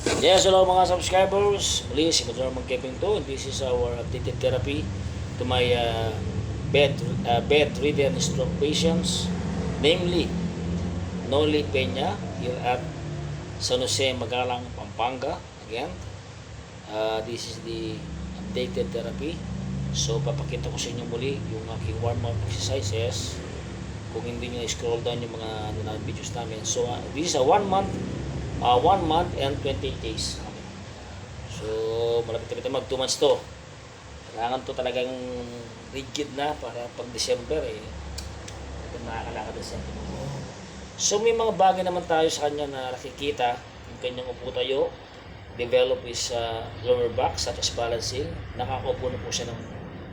Yes, hello mga subscribers. Muli si Madro Magkeping to. This is our updated therapy to my bedridden stroke patients, namely Noli Peña here at San Jose, Magalang, Pampanga. Again, this is the updated therapy. So, papakita ko sa inyo muli yung aking warm-up exercises. Kung hindi nyo scroll down yung mga videos namin. So, this is a 1 month and 28 days. So, malapit na mag 2 months to. Kailangan to talagang rigid na para pag December makakalakad na siya. So, may mga bagay naman tayo sa kanya na nakikita. Yung kanyang upo tayo, develop is lower back such as balancing. Nakakaupo na po siya ng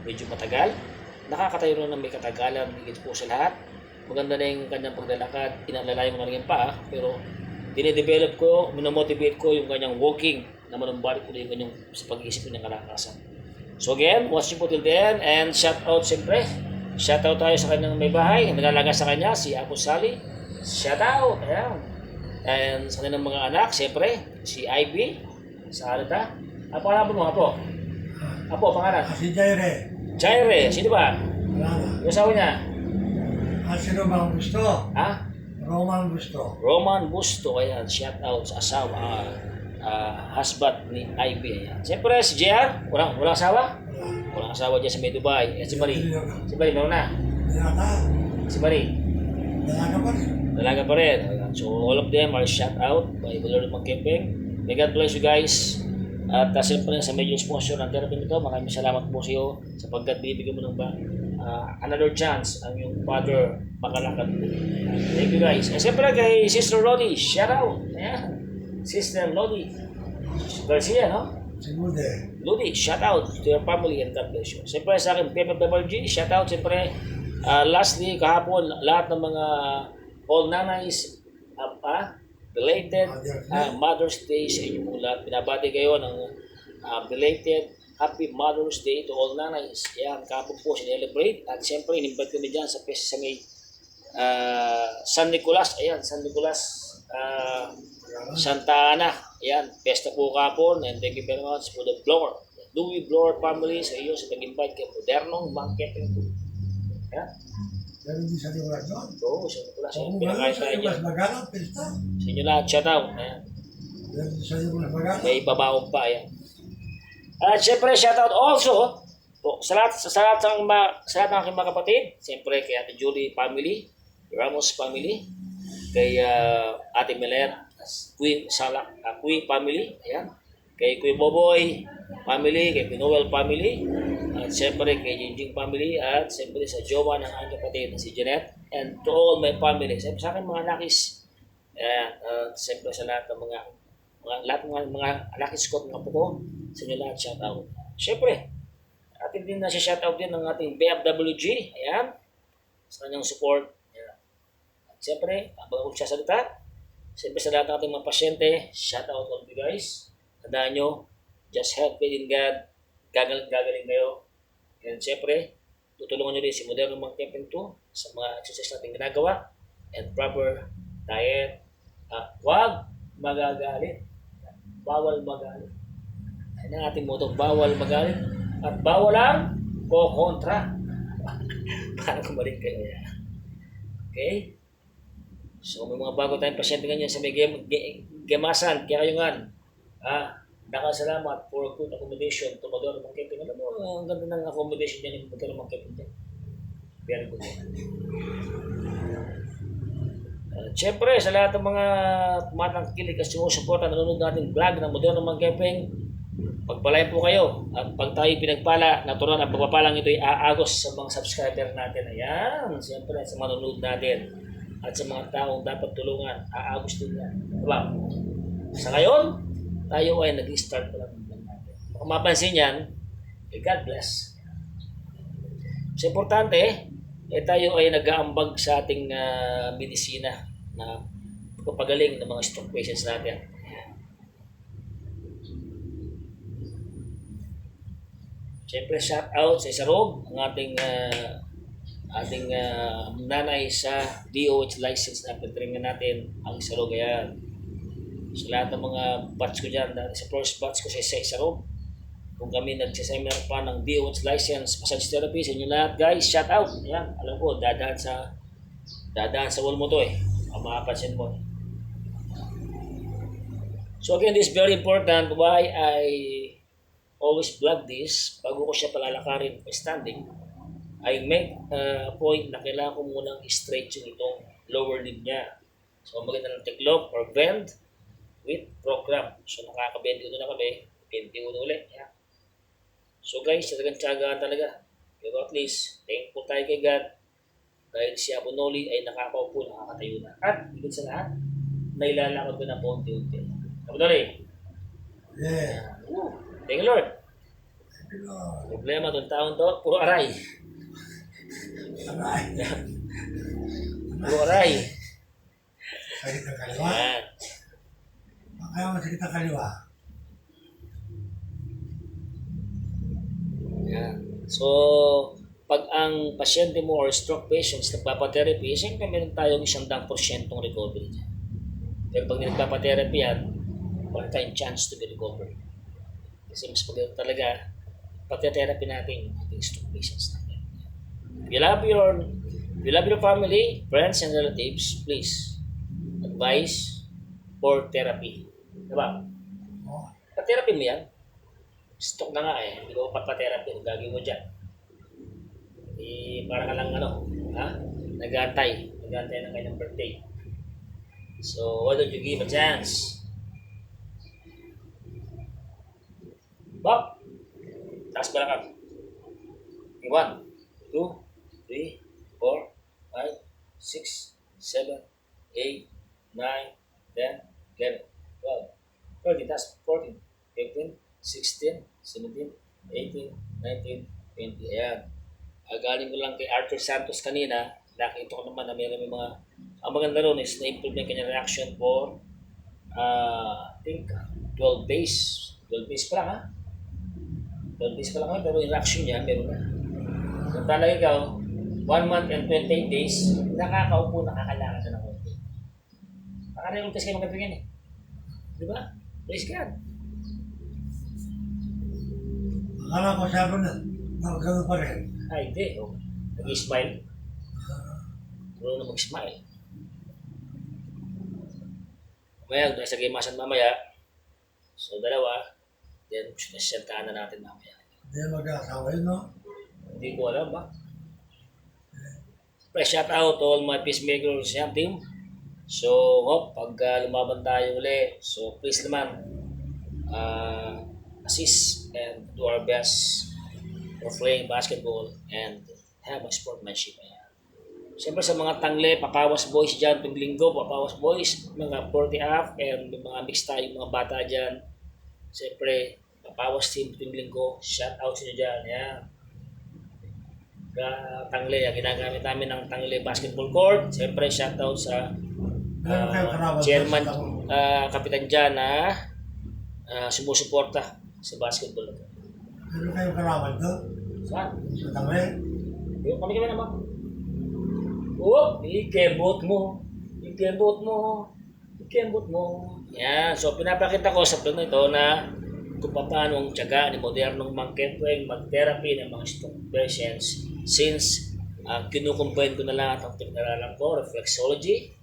medyo matagal. Nakakatayo na ng may katagalan, higit po sa lahat. Maganda na yung kanyang paglalakad, inalalayo mo na rin pa, pero dine-develop ko, minomotivate ko yung kanyang walking na manumbalik ko yung kanyang sa pag-iisip ko niyang kalakasan. So again, watch nyo po till the end, and shout out siyempre. Shout out tayo sa kanyang may bahay, nagalaga sa kanya, si Apo Sally. Shout out! Ayan. And sa kanyang mga anak, siyempre, si Ivy, sa Alita. Ano pangalan mo, Apo? Apo, pangalan? Si Jaire. Jaire, sino ba? Wala. Yung asawa niya? Sino bang gusto? Ha? Roman gusto. Roman Busto, ayan, shout out sa asawa, husband ni Ivy, ayan. Siyempre, si JR, walang asawa? Walang asawa dyan sa may Dubai. Ayan, si Marie. Si Marie, meron na. Yata. Si Marie, Dalaga pa rin. dalaga pa rin. Ayan. So, all of them are shout out by Valero Magkepeng. May God bless you guys. At siyempre, sa major sponsor ng therapy nito, maraming salamat po sa iyo sapagkat binibigyan mo ng another chance ang yung father makalakad po. Thank you guys. And siyempre kay Sister Lodi, shout out. Ayan. Sister Lodi Garcia, no? Si Bude. Lodi, shout out to your family and God bless you. Siyempre sa akin, Pepe G, shout out. Siyempre, lastly, kahapon, lahat ng mga all nanays, belated Mother's Day sa inyo po lahat. Binabati kayo ng belated Happy Mother's Day to all nanays. Yan, kapag po sinelebrate. At siyempre, in-invite kami dyan sa sa may San Nicolas. Ayan, San Nicolas, Santa Ana. Ayan, pesta po kapon. And thank you very much for the Blower. Louis Blower family sa iyo sa pag-invite kay Modernong Banqueting po. Ayan. Meron din sa Nicolas doon. Oo, San Nicolas. Ayan, Kung pinakain meron sa tayo Nicolas dyan. Magalang, pista. Sa inyo lahat, shout out. Ayan. Meron din sa Nicolas Magalang. May ibabaon pa. Ayan. At syempre, shoutout also sa lahat ng aking mga kapatid. Siyempre, kay Ate Julie family, Ramos family, kay Ate Meler, Queen family, ayan. Kay Kuya Boboy family, kay Noel family, at siyempre kay Jingjing family, at siyempre sa jowa ng aking kapatid na si Jeanette, and to all my family. Siyempre sa akin mga nakis, siyempre sa lahat ng mga nakis ko, mga puko, sa inyo lahat, shout out. Siyempre, atin din na siya shout out din ng ating BFWG. Ayan. Sa kanyang support. Ayan. At siyempre, habang ako siya salita, siyempre sa lahat ng ating mga pasyente, shout out all of you guys. Tandaan nyo, just help faith in God. Gagaling kayo. And siyempre, tutulungan nyo rin si Moderno Magkepeng 2 sa mga exercise natin ginagawa. And proper diet. Huwag magagalit. Bawal magalit. Yan ang ating motto, bawal magalit at bawal ang kontra. Para kumalik kayo yan. Okay? So may mga bago tayong pasyente ganyan sa may gemasan, kaya kayo nga, nakasalamat for good accommodation to Modernong Magkepeng. Alam mo, ang ganda ng accommodation niya ng Modernong Magkepeng dyan. Very good. Siyempre, sa lahat ng mga tumatangkilik at sumusuporta, nanonood natin vlog ng Modernong Magkepeng, pagpalain po kayo. At pag tayo pinagpala, natural na pagpapalang ito ay aagos sa mga subscriber natin. Ayan, siyempre sa mga nanonood natin at sa mga taong dapat tulungan, aagos din yan. Diba? Sa ngayon, tayo ay nag-start pa lang natin. Kung mapansin yan, God bless. So, importante, tayo ay nag-aambag sa ating medisina na pagpagaling ng mga stroke patients natin. Siyempre, shout out sa Isarog, ang ating nanay sa DOH license na pinatringan natin ang Isarog. Ayan. sa lahat ng mga batch ko dyan, dahil sa first batch ko sa isa room. Kung kami nagsiseminar pa ng DOH license, massage therapy sa inyo lahat guys, shout out. Yan, alam ko, dadaan sa wall mo to eh. Ang makapansin mo. So again, this is very important why I always vlog this bago ko siya palalakarin standing. I make a point na kailangan ko munang stretch yung itong lower limb niya. So maganda ng tiklop or bend with program. So nakaka-bend dito na kami, bend dito ulit. Yeah. So guys, talagang tiyagaan talaga. Pero at least, thankful tayo kay God dahil si Abunoli ay nakakaupo, nakakatayo na. At higit sa lahat, nailalakad ko na po unti-unti. Abunoli! Yeah. Thank you Lord. Pero, Problema itong taon to, puro aray. aray. Puro aray. Sakit ang kaliwa. Yan. Kaya masakit ang kaliwa. Yan. So, pag ang pasyente mo or stroke patients nagpapatherapy, siyempre meron tayong 100% recovery niya. Pero pag nagpapatherapy yan, wala tayong chance to be recovered. Kasi mas pagano talaga, pati-therapy natin yung ating stroke patients natin. If you love your family, friends, and relatives, please, advise for therapy. Diba? Oh, Pa-therapy mo yan. Stroke na nga eh. Hindi ko pa-therapy. Ang gagawin mo dyan. Para ka lang nag-aantay. Nag-aantay ng kanyang birthday. So, why don't you give a chance? Bob! Taas ba lang ka? 1, 2, 3, 4, 5, 6, 7, 8, 9, 10, 11, 12, 13, taas 14, 15, 16, 17, 18, 19, 20. Ayan. Galing ko lang kay Arthur Santos kanina. Nakita ko naman na mayroon mga... Ang maganda ron is na-improve na yung kanyang reaction for I think 12 days. 12 days pa lang ha? 12 days pa lang ha? Pero yung reaction niya, meron na. Kung talaga ikaw, 1 month and 28 days, nakakaupo, nakakalakad na ng konti. Nakareultas kayo magkabigyan eh. Di ba? Praise God. akala ko sabi na, magkano pa rin. Ay, hindi. Oh. Nag-smile. Puro na mag-smile. Mamaya, nasa gimasan mamaya. So, dalawa. Then, nasentaan na natin mamaya. Hindi mag-asawa yun, no? Hindi ko alam ba? Pre, shout out to all my peacemakers yan, team. So, pag lumaban tayo uli, so please naman, assist and do our best for playing basketball and have a sportsmanship. Siyempre sa mga tangle, papawas boys dyan, tuwing linggo, papawas boys, mga 40 up, and mga mix tayo, mga bata dyan. Siyempre, papawas team tuwing linggo, shout out sa inyo dyan. Yan. Tangle, ginagamit namin ng Tangle basketball court. Siyempre, shout out sa chairman, kapitan dyan na sumusuporta sa basketball. Ano kayo kalaman doon? Saan? Sa tabi? Yung kami naman. Oh, ikembot mo. Yan. So, pinapakita ko sa plano ito na kung paano ang tiyaga ni modernong mangketweng mag-therapy ng mga stroke patients since kinukumpain ko na lahat ang pinag-aralan ko, reflexology,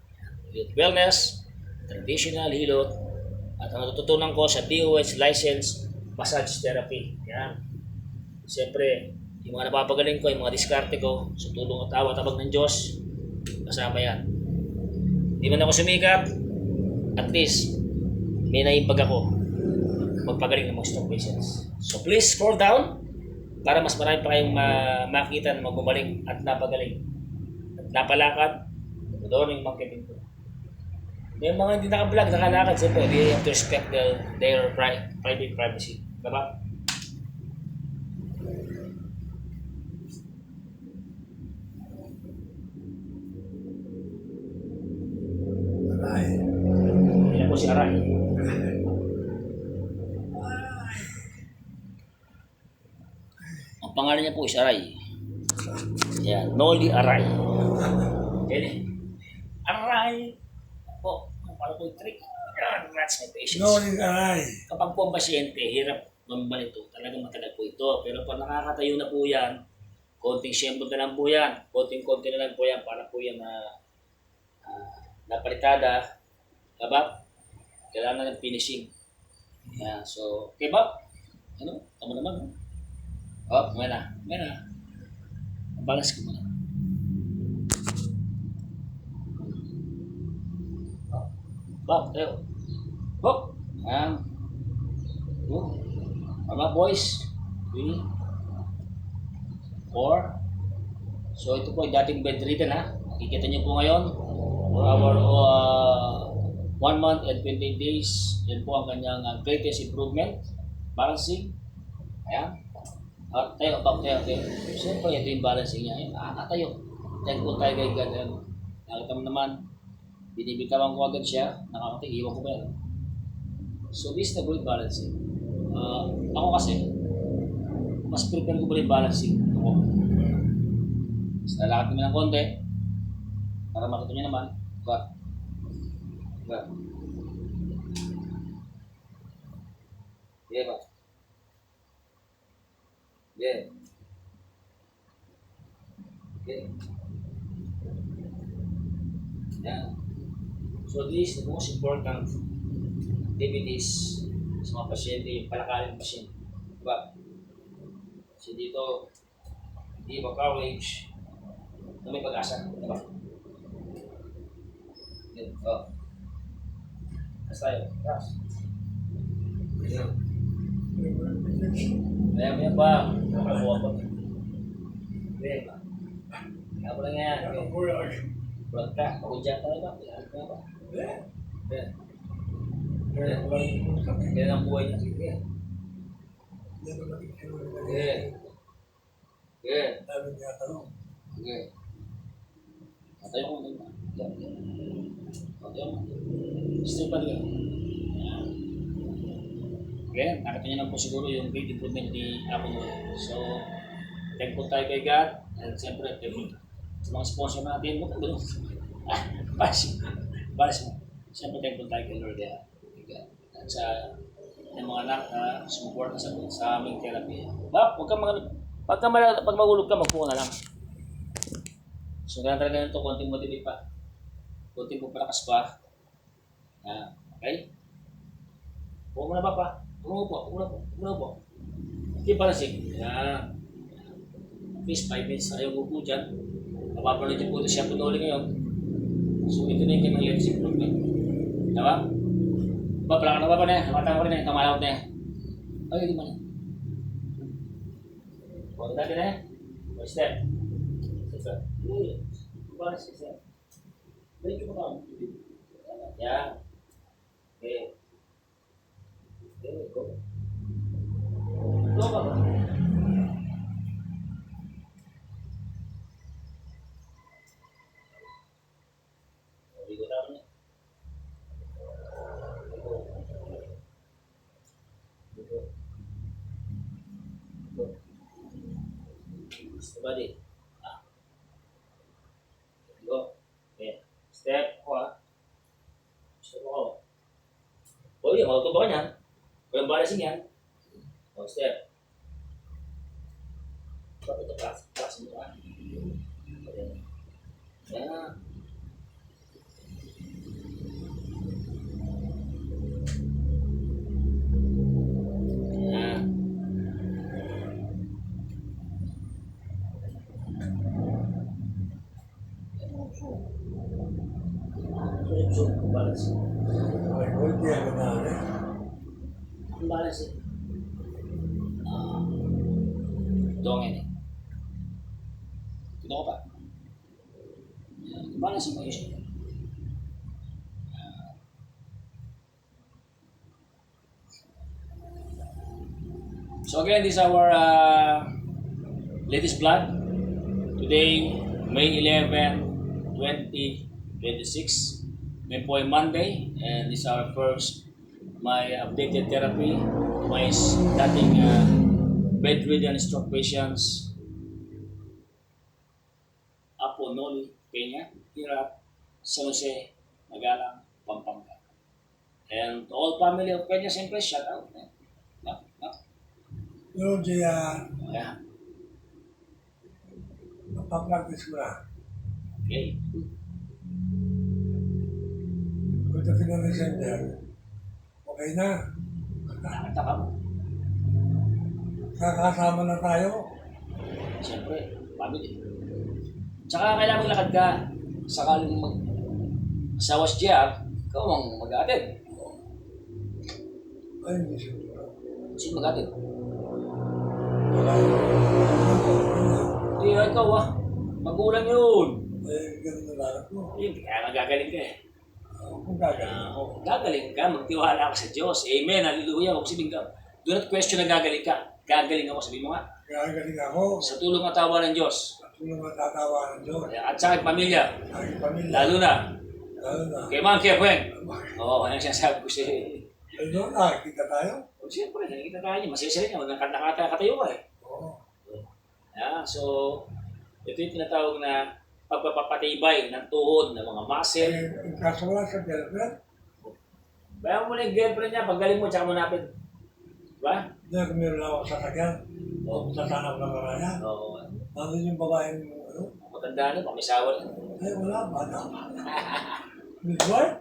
youth wellness, traditional hilot, at ang natutunan ko sa DOH license, massage therapy. Yan. Siyempre, yung mga napapagaling ko, yung mga diskarte ko, sa tulong at awat-abag ng Diyos, kasama yan. Hindi man ako sumikat, at least, may naimpag ako magpagaling ng mga stroke patients. So please scroll down para mas marami pa kayong makita na magbumaling at napagaling. At napalakad, doon yung marketing ko. May mga hindi naka-vlog, nakalakad, siyempre, they have to respect their private privacy. Diba? Aray. Yan po si Aray. Ang pangalan niya po is Aray. Yan, Noli Aray. Yan eh. Aray! Po, paano po yung trick? Yan, that's my patience. Knowing aray. Kapag po ang pasyente, hirap mamban ito. Talagang matagal po ito. Pero pag nakakatayo na po yan, konting siyempo na lang po yan. Konting-konti na lang po yan para po yan na napalitada. Diba? Kailangan ng finishing. Yan. So, okay ba? Ano? Tama naman. Oh, may na. Balance ko muna. Bob, tayo. Bob! Yan. Tama, boys. 3, 4. So, ito po ay dating bedridden, ha? Nakikita niyo po ngayon. For our 1 month and 20 days. Yan po ang kanyang greatest improvement. Balancing. Ayan. Tayo, Bob, tayo. Siyempre, ito yung balancing niya. Ayan, nakakatayo. Yan po tayo kay God. Nakita mo naman. Binibitawan ko agad siya, nakakatayo, iwan ko pa yan. So this is the good balancing. Ako kasi, mas prepare ko ba yung balancing ako. Mas lalakad kami ng konti, para makita nyo naman. Diba? Yeah ba? Yeah. Okay. Yeah. So this is the most important activities sa mga pasyente, yung palakarin ng pasyente. Diba? Kasi dito, hindi coverage na may pag-asa. Diba? Yan. Oh. Tapos tayo. Tapos. Yan. Maya ba? Nakakuha ko. Okay. Kaya ko lang yan. Bulat ka. Pagudyan tayo ba? Kailangan ka ba? Yan. Yan ang buhay niya. Sige. Sige. Sige. Sige. Patayo ko muna. Patayo mo. Stay pa rin. Okay. Nakita niyo na po siguro yung great improvement ni Apo Noel. So, thankful tayo kay God. And siyempre, thankful sa mga sponsor natin. Balas mo. Siyempre, thankful tayo kay Lord. At sa yung mga anak na sumuporta sa aming therapy. Huwag kang pag mahulog ka, magpuko na lang. So, ganun talaga nito, konting motivate pa. Konting pupalakas pa. Okay? Huwag mo na ba pa? Huwag mo na po. Keep balancing. At least 5 minutes ayaw mo po dyan. Napapanood yung po ito siya punuli ngayon. So, ito na yung kanyang latest improvement. Diba? Palakad na ba na? Namatang ko rin kamalawag na yan. Ay, di ba na? Huwag natin na yan. First step. Step. Balance step. Medyo mo ka. Yan. Okay. Okay, go. Go ba ba? Ligo naman yan. Body. Go. Okay. Step ko. Step ko. Oh, yung auto ba yan? Walang balancing yan. Oh, step. Ito, pass mo ka. Yan. Balance. Balance. Ito ang ini. Ito ko pa. Balance mo yun. So again, this is our latest vlog. Today, May 11, 2026. May po ay Monday, and this is our first my updated therapy. My dating bedridden stroke patients. Apo Noel Peña, Hirap, San Jose, Magalang, Pampanga. And to all family of Kenya, siyempre, shout out. Yung di, Yeah. napapractice ko na. Okay. Pagdating ng December, okay na. Nakakita ka mo. Kakasama na tayo. Siyempre, family. Tsaka kailangan maglakad ka. Sakaling asawa si JR, ikaw ang mag-aatid. Ay, hindi siguro. Sino mag-aatid? Wala Hindi, ikaw magulang yun. eh, ganun na lalap ko. Hindi, kaya magagaling ka eh. Kung gagawin. Gagaling ka, magtiwala ka sa Diyos. Amen, hallelujah. Huwag sabihin ka, do not question na gagaling ka. Gagaling ako, sabihin mo nga. Gagaling ako. Sa tulong at tawa ng Diyos. At yung matatawa ng Diyos. At sa aking pamilya, Aking pamilya. lalo na, Lalo na. kay Mang Kevin. Oo, kanyang sinasabi ko siya. Lalo na, kita tayo. O siyempre, nakikita tayo niya. Masaya niya. Nakatayo ka eh. Oo. Yeah, so, ito yung tinatawag na pagpapatibay ng tuhod ng mga muscle. Eh, kaso wala sa girlfriend. Bayan mo na yung girlfriend niya, paggaling mo, tsaka mo napin. Diba? Hindi ako meron ako sa sakyan. O sasanap ng maraya. Oo. Nandun yung babaeng, ano? Matanda na, pamisawa na. Ay, wala, bata pa. Midwife?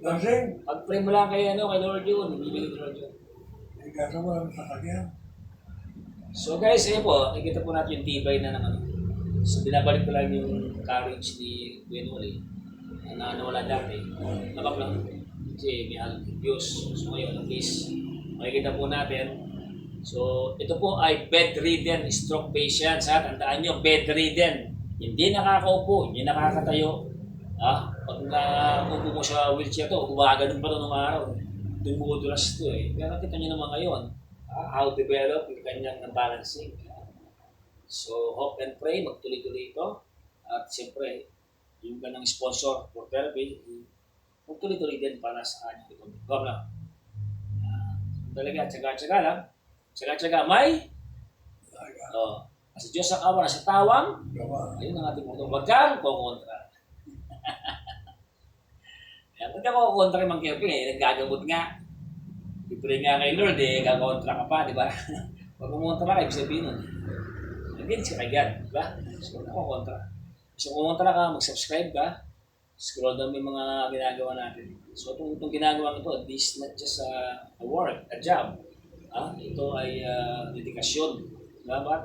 Nursing? Pag-pray mo lang kay Lord yun. Bibili ni Lord yun. Eh, kaso wala sa sakyan. So guys, po, nakikita po natin yung tibay na ng ano. So binabalik ko lang yung courage ni Benoli na nawala dati. Nakap lang. Kasi may alam ng Diyos. So ngayon, at least, makikita po natin. So ito po ay bedridden stroke patients. Ha? Tandaan nyo, bedridden. Hindi nakakaupo, hindi nakakatayo. Pag naupo mo sa wheelchair to, gumaganon pa ito nung araw. Dumudulas ito eh. Pero kita nyo naman ngayon, how develop yung kanyang balancing. So, hope and pray, magtuloy-tuloy ito. At siyempre, yung ganang sponsor for therapy, magtuloy-tuloy din para sa kanya. Huwag lang. Talaga, tsaga-tsaga lang. Tsaga-tsaga, may? Kasi Diyos ang awa na sa tawang, Gawa. ayun ang ating motong, wag kang kukontra. Kaya pag ako kukontra yung Mang Kevin, naggagamot nga. Ipray nga kay Lord, gakontra ka pa, di ba? Pag kumontra ka, ibig sabihin nun. Against ka kay God, di ba? So, ako kontra. So, kumontra ka, mag-subscribe ka, scroll down yung mga ginagawa natin. So, itong ginagawa nito, this is not just a work, a job. Ito ay dedikasyon. Dapat,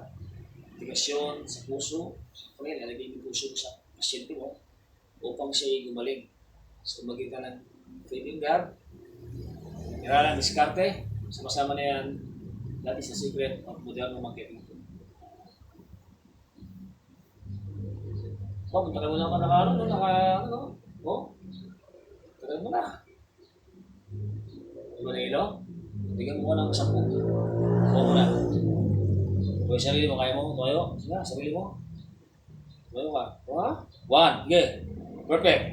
dedikasyon sa puso. Siyempre, lalagay yung puso sa pasyente mo upang siya gumaling. So, magkita ng faith in God, kailangan diskarte, sama-sama na yan, that is the secret of modern marketing. So, punta ka mo lang tagal mo na. Diba na ilo? Bigyan mo ko ng 10. Kuha mo na. Kung yung sarili mo, kaya mo, tumayo. Sige na, sarili mo. Tumayo ka. 1. Sige. Perfect.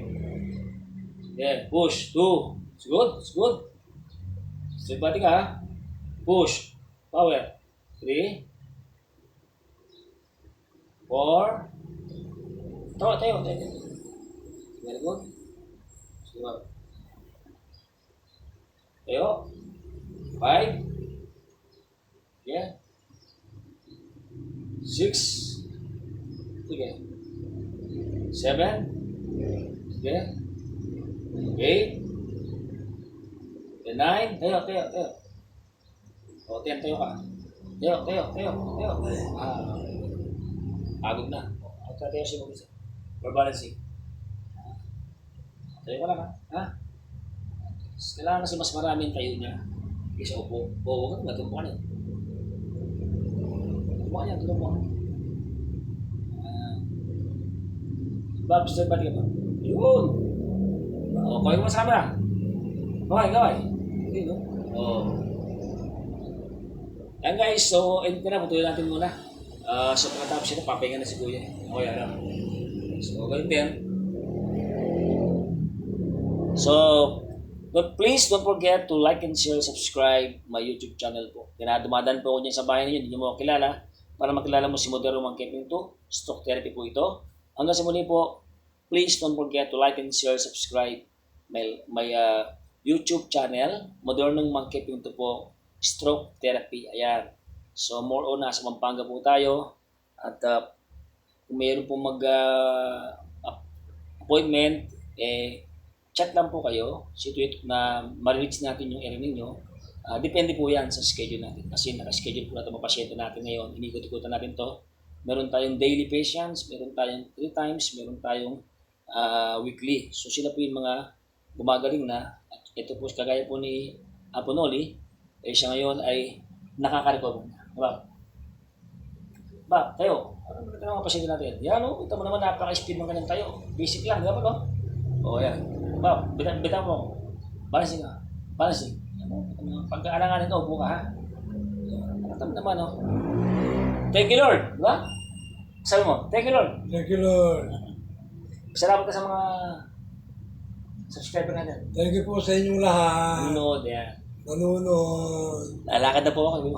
Yeah, push. 2. It's good. It's good. Straight body ka, ha? Push. Power. 3. 4. Tayo. Very good. Siguro. Tayo. 5. Yeah. 6. Sige. 7. Sige. 8. 9. Tayo. O, 10, tayo ka. Tayo. Pagod na. Tayo siya mag-isa. For balancing. Tayo ka lang, ha? Kailangan kasi mas maraming tayo niya. Kasi upo. Huwag ka, tumpo ka na. Tumpo ka. Bob, step back ka ba? Yun! O, kawin mo sa camera. Kaway. Okay, no? Yan guys, so end ko na, putuloy natin muna. So pagkatapos ito, papahinga na si Kuya. Okay, ano? So, ganun din. So, but please don't forget to like and share, subscribe my YouTube channel po. Dumadaan po ako dyan sa bahay ninyo, hindi nyo mo kilala. Para makilala mo si Modero Mang Kevin 2, stroke therapy po ito. Hanggang sa muli po, please don't forget to like and share, subscribe my YouTube channel, Modernong Monkey Pinto po, Stroke Therapy. Ayan. So, more on nasa Pampanga po tayo. At kung mayroon po appointment, chat lang po kayo. Situate na ma-reach natin yung area ninyo. Depende po yan sa schedule natin. Kasi naka-schedule po natin mga pasyente natin ngayon. Inikot-ikutan natin to. Meron tayong daily patients, meron tayong 3 times, meron tayong weekly. So sila po yung mga gumagaling na. At ito po, kagaya po ni Aponoli, siya ngayon ay nakaka-recover na. Diba? Ba, tayo. Ano ba ito mga pasyente natin? Yan o, ito mo naman napaka-speed ng kanyang tayo. Basic lang, di ba no? O yan. Ba, bitaw mo. Balancing ka. Balancing. Pagkaalanganin ka, upo ka ha. Nakatama naman o. Thank you Lord. Di ba? Sabi mo, thank you Lord. Thank you, Lord. Salamat ka sa mga subscriber natin. Thank you po sa inyong lahat. Nanonood, yan. Nanonood. Lalakad na po ako.